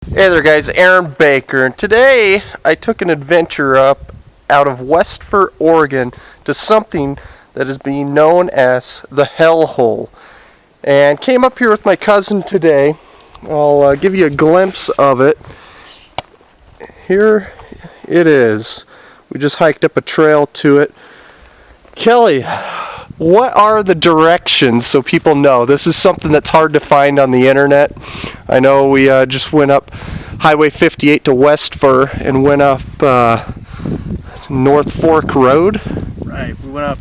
Hey there guys, Aaron Baker, and today I took an adventure up out of Westford, Oregon to something that is being known as the Hell Hole, and came up here with my cousin today. I'll give you a glimpse of it. Here it is. We just hiked up a trail to it. Kelly, what are the directions so people know? This is something that's hard to find on the internet. I know we just went up Highway 58 to Westford and went up North Fork Road. Right, we went up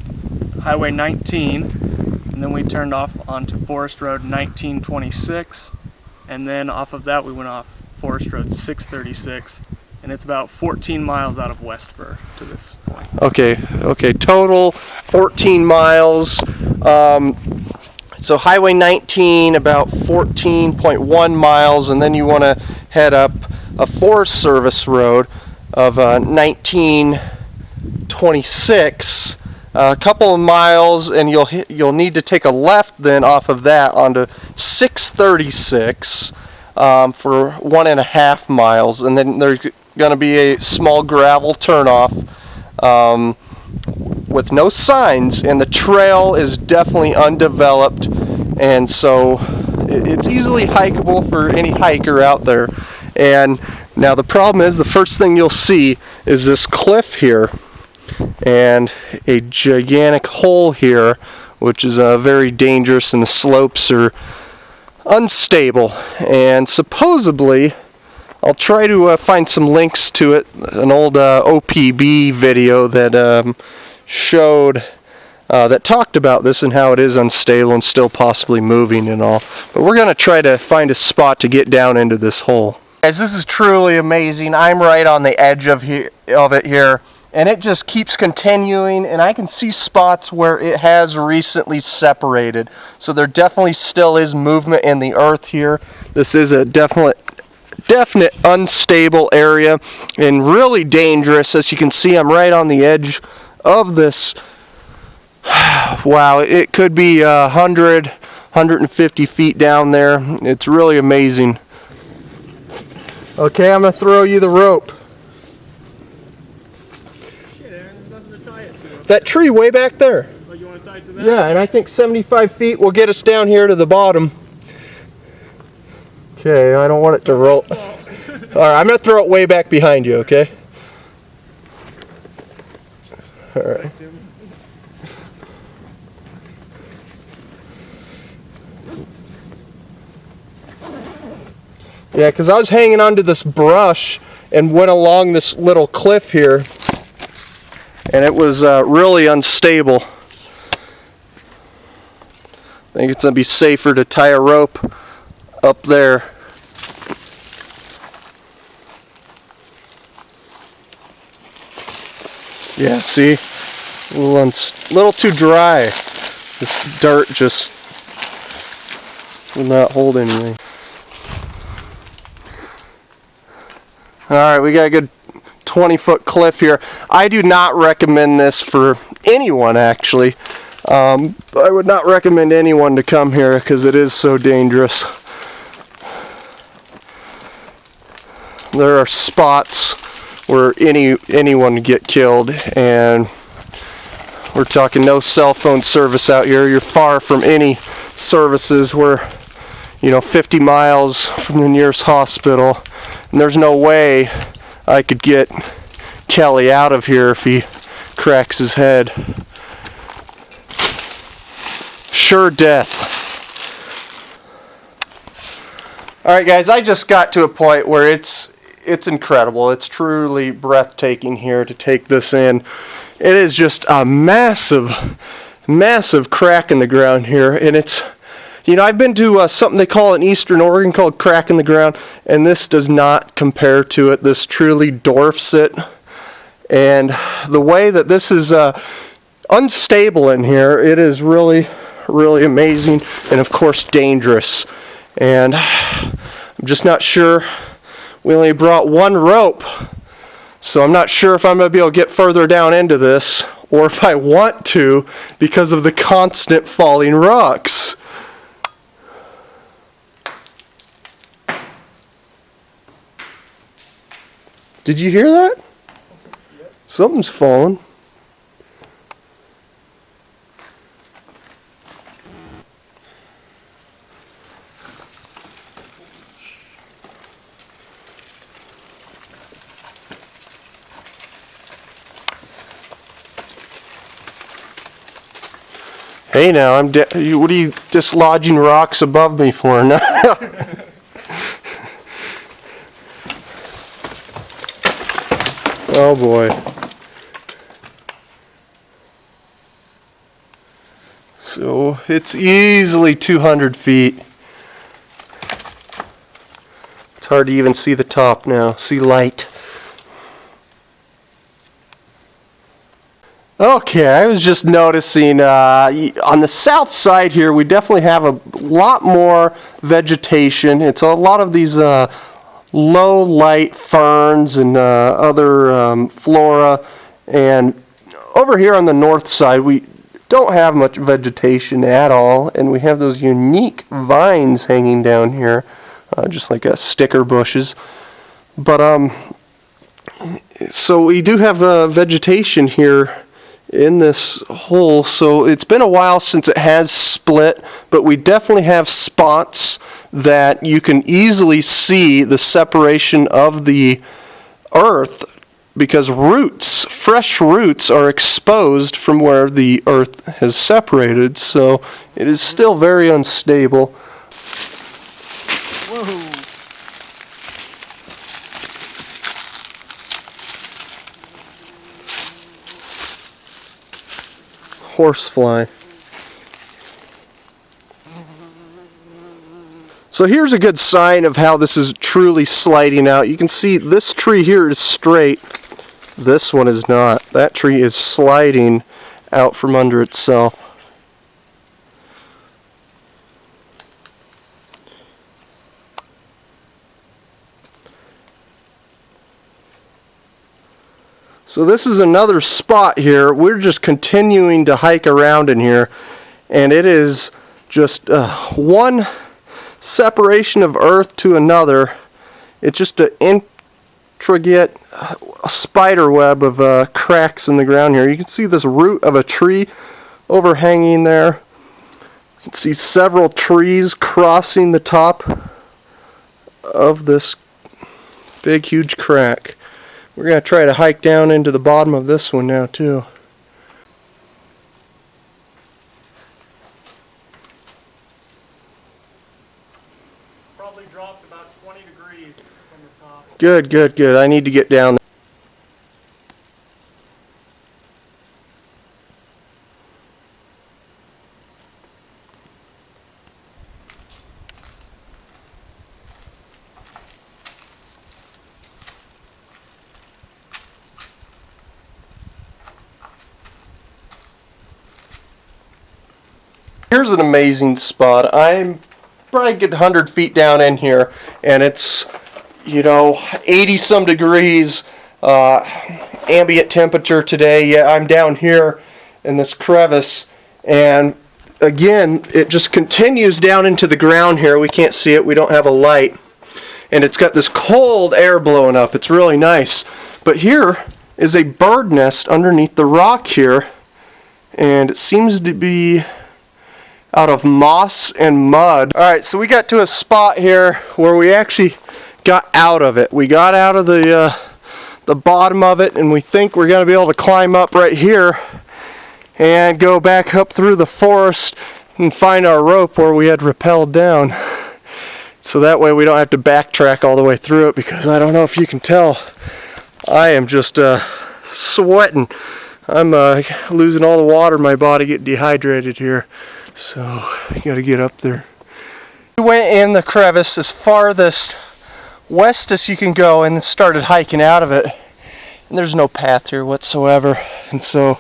Highway 19 and then we turned off onto Forest Road 1926, and then off of that we went off Forest Road 636, and it's about 14 miles out of Westford to this point. Okay, total 14 miles. So Highway 19 about 14.1 miles, and then you want to head up a Forest Service road of 1926, a couple of miles, and you'll need to take a left then off of that onto 636 for 1.5 miles, and then there's going to be a small gravel turnoff with no signs, and the trail is definitely undeveloped, and so it's easily hikeable for any hiker out there. And now the problem is, the first thing you'll see is this cliff here and a gigantic hole here, which is very dangerous, and the slopes are unstable, and supposedly I'll try to find some links to it, an old OPB video that showed that talked about this and how it is unstable and still possibly moving and all. But we're going to try to find a spot to get down into this hole. Guys, this is truly amazing. I'm right on the edge of it here, and it just keeps continuing, and I can see spots where it has recently separated. So there definitely still is movement in the earth here. This is a definite unstable area and really dangerous. As you can see, I'm right on the edge of this. Wow, it could be 150 feet down there. It's really amazing. Okay, I'm gonna throw you the rope. Shit, Aaron, there's nothing to tie it to. That tree way back there. Oh, you want to tie it to that? Yeah, and I think 75 feet will get us down here to the bottom. Okay, I don't want it to roll. Alright, I'm going to throw it way back behind you, okay? Alright. Yeah, because I was hanging onto this brush and went along this little cliff here, and it was really unstable. I think it's going to be safer to tie a rope up there. Yeah, see? A little too dry. This dirt just will not hold anything. Alright, we got a good 20-foot cliff here. I do not recommend this for anyone, actually. I would not recommend anyone to come here because it is so dangerous. There are spots where anyone can get killed, and we're talking no cell phone service out here. You're far from any services. We're 50 miles from the nearest hospital, and there's no way I could get Kelly out of here if he cracks his head. Sure death. Alright guys, I just got to a point where it's incredible. It's truly breathtaking here to take this in. It is just a massive crack in the ground here, and it's, I've been to something they call in Eastern Oregon called crack in the ground, and this does not compare to it. This truly dwarfs it, and the way that this is unstable in here, it is really amazing, and of course dangerous. And I'm just not sure. We only brought one rope, so I'm not sure if I'm going to be able to get further down into this, or if I want to, because of the constant falling rocks. Did you hear that? Yep. Something's falling. Hey now, what are you dislodging rocks above me for now? Oh boy. So it's easily 200 feet. It's hard to even see the top now. See light. Okay, I was just noticing on the south side here we definitely have a lot more vegetation. It's a lot of these low light ferns and other flora, and over here on the north side we don't have much vegetation at all, and we have those unique vines hanging down here, just like sticker bushes. But so we do have vegetation here in this hole, so it's been a while since it has split, but we definitely have spots that you can easily see the separation of the earth because roots, fresh roots, are exposed from where the earth has separated, so it is still very unstable. Whoa. Horsefly. So here's a good sign of how this is truly sliding out. You can see this tree here is straight. This one is not. That tree is sliding out from under itself. So this is another spot here. We're just continuing to hike around in here, and it is just one separation of earth to another. It's just an intricate spider web of cracks in the ground here. You can see this root of a tree overhanging there. You can see several trees crossing the top of this big, huge crack. We're going to try to hike down into the bottom of this one now too. Probably dropped about 20 degrees from the top. Good, good, good. I need to get down there. Here's an amazing spot. I'm probably a good 100 feet down in here, and it's, 80 some degrees ambient temperature today. Yeah, I'm down here in this crevice, and again, it just continues down into the ground here. We can't see it. We don't have a light, and it's got this cold air blowing up. It's really nice. But here is a bird nest underneath the rock here, and it seems to be out of moss and mud. Alright, so we got to a spot here where we actually got out of it. We got out of the bottom of it, and we think we're going to be able to climb up right here and go back up through the forest and find our rope where we had rappelled down. So that way we don't have to backtrack all the way through it, because I don't know if you can tell, I am just sweating. I'm losing all the water in my body, getting dehydrated here. So, you gotta get up there. We went in the crevice as farthest west as you can go and started hiking out of it. And there's no path here whatsoever. And so,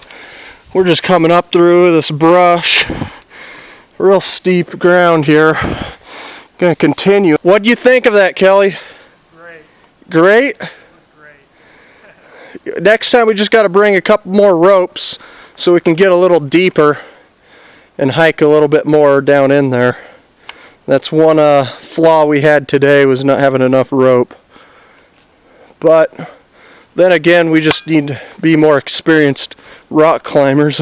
we're just coming up through this brush. Real steep ground here. Gonna continue. What do you think of that, Kelly? Great. Great? It was great. Next time we just gotta bring a couple more ropes so we can get a little deeper and hike a little bit more down in there. That's one flaw we had today, was not having enough rope. But Then again, we just need to be more experienced rock climbers.